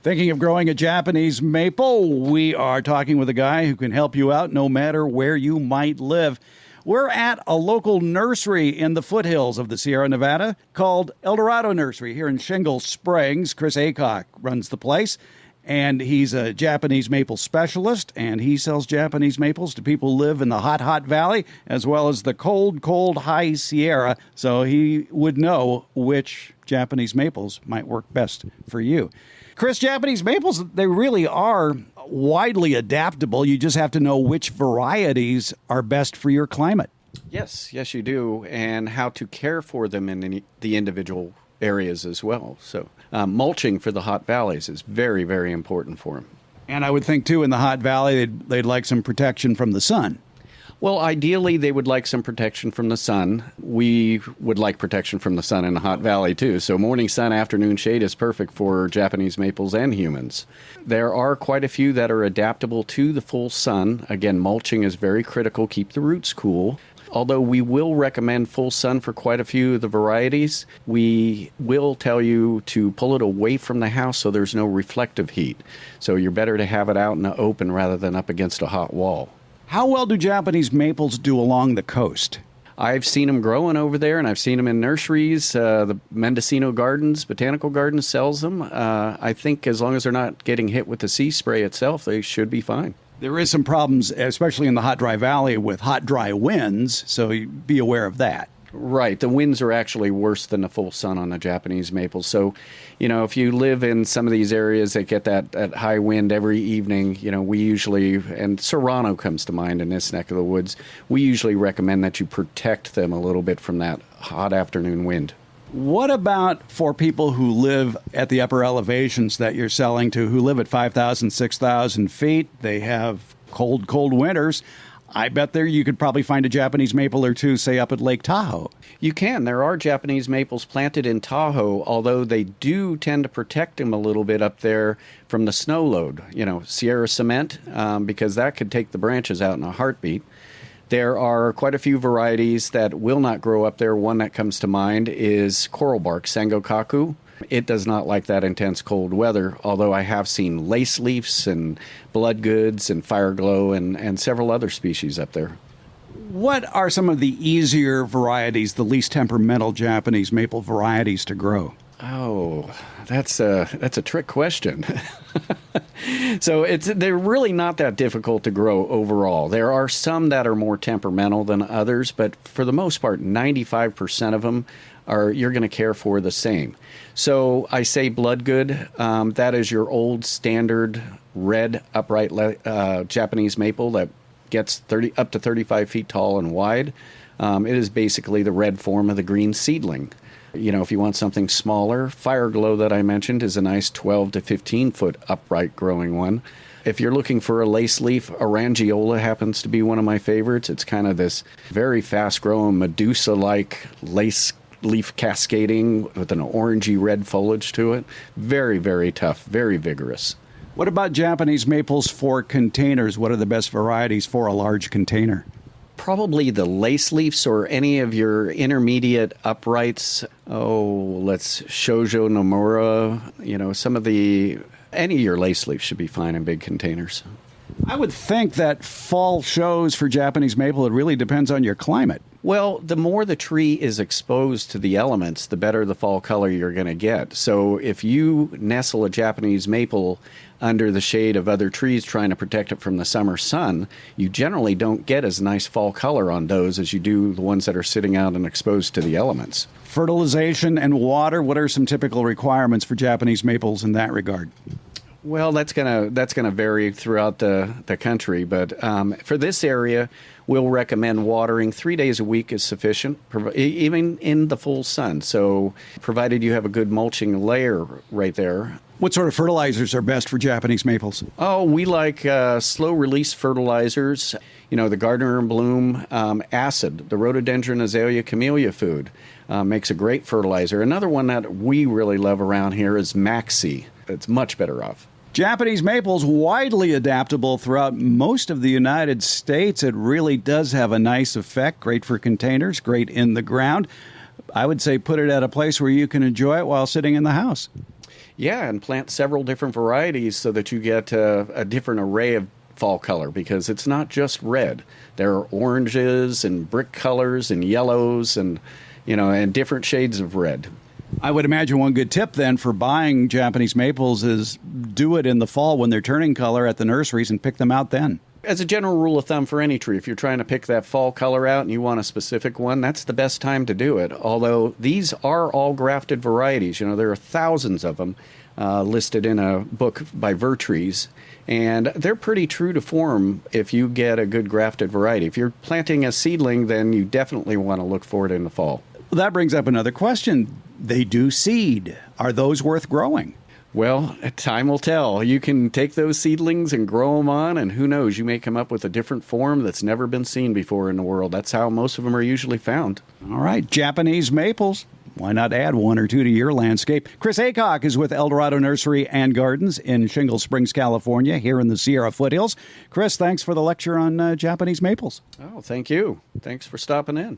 Thinking of growing a Japanese maple? We are talking with a guy who can help you out no matter where you might live. We're at a local nursery in the foothills of the Sierra Nevada called El Dorado Nursery here in Shingle Springs. Chris Aycock runs the place, and he's a Japanese maple specialist, and he sells Japanese maples to people who live in the hot valley as well as the cold, high Sierra, so he would know which Japanese maples might work best for you. Chris, Japanese maples, they really are widely adaptable. You just have to know which varieties are best for your climate. Yes, you do, and how to care for them in the individual areas as well. So mulching for the hot valleys is very, very important for them. And I would think, too, in the hot valley, they'd like some protection from the sun. Well, ideally, they would like some protection from the sun. We would like protection from the sun in the hot valley, too. So morning sun, afternoon shade is perfect for Japanese maples and humans. There are quite a few that are adaptable to the full sun. Again, mulching is very critical. Keep the roots cool. Although we will recommend full sun for quite a few of the varieties, we will tell you to pull it away from the house so there's no reflective heat. So you're better to have it out in the open rather than up against a hot wall. How well do Japanese maples do along the coast? I've seen them growing over there, and I've seen them in nurseries. The Mendocino Gardens, Botanical Gardens sells them. I think as long as they're not getting hit with the sea spray itself, they should be fine. There is some problems, especially in the hot, dry valley, with hot, dry winds, so be aware of that. Right. The winds are actually worse than the full sun on the Japanese maples. So, if you live in some of these areas that get that high wind every evening, we usually, and Serrano comes to mind in this neck of the woods, we usually recommend that you protect them a little bit from that hot afternoon wind. What about for people who live at the upper elevations that you're selling to, who live at 5,000, 6,000 feet? They have cold winters. I bet you could probably find a Japanese maple or two, say, up at Lake Tahoe. You can. There are Japanese maples planted in Tahoe, although they do tend to protect them a little bit up there from the snow load. Sierra cement, because that could take the branches out in a heartbeat. There are quite a few varieties that will not grow up there. One that comes to mind is coral bark, Sangokaku. It does not like that intense cold weather, although I have seen lace leaves and blood goods and fireglow and several other species up there. What are some of the easier varieties, the least temperamental Japanese maple varieties to grow? Oh, that's a trick question. So they're really not that difficult to grow overall. There are some that are more temperamental than others, but for the most part, 95% of them you're going to care for the same. So I say bloodgood. That is your old standard red upright Japanese maple that gets up to 35 feet tall and wide. It is basically the red form of the green seedling. If you want something smaller, Fireglow that I mentioned is a nice 12 to 15 foot upright growing one. If you're looking for a lace leaf, Arangiola happens to be one of my favorites. It's kind of this very fast growing Medusa-like lace leaf cascading with an orangey red foliage to it. Very, very tough, very vigorous. What about Japanese maples for containers? What are the best varieties for a large container? Probably the lace leaves or any of your intermediate uprights. Let's Shoujo Nomura. Any of your lace leaves should be fine in big containers. I would think that fall shows for Japanese maple, it really depends on your climate. Well, the more the tree is exposed to the elements, the better the fall color you're going to get. So if you nestle a Japanese maple under the shade of other trees trying to protect it from the summer sun, you generally don't get as nice fall color on those as you do the ones that are sitting out and exposed to the elements. Fertilization and water, what are some typical requirements for Japanese maples in that regard? Well, that's gonna vary throughout the country, but for this area, we'll recommend watering 3 days a week is sufficient, even in the full sun. So, provided you have a good mulching layer right there. What sort of fertilizers are best for Japanese maples? Oh, we like slow-release fertilizers. The Gardner and Bloom acid, the rhododendron azalea camellia food, makes a great fertilizer. Another one that we really love around here is Maxi. It's much better off. Japanese maples widely adaptable throughout most of the United States. It really does have a nice effect. Great for containers, great in the ground. I would say put it at a place where you can enjoy it while sitting in the house. Yeah, and plant several different varieties so that you get a different array of fall color, because it's not just red. There are oranges and brick colors and yellows and, and different shades of red. I would imagine one good tip then for buying Japanese maples is do it in the fall when they're turning color at the nurseries and pick them out then. As a general rule of thumb for any tree, if you're trying to pick that fall color out and you want a specific one, that's the best time to do it. Although these are all grafted varieties. There are thousands of them listed in a book by Varieties, and they're pretty true to form if you get a good grafted variety. If you're planting a seedling, then you definitely want to look for it in the fall. Well, that brings up another question. They do seed. Are those worth growing? Well, time will tell. You can take those seedlings and grow them on, and who knows, you may come up with a different form that's never been seen before in the world. That's how most of them are usually found. All right, Japanese maples. Why not add one or two to your landscape? Chris Aycock is with Eldorado Nursery and Gardens in Shingle Springs, California, here in the Sierra foothills. Chris, thanks for the lecture on Japanese maples. Oh, thank you. Thanks for stopping in.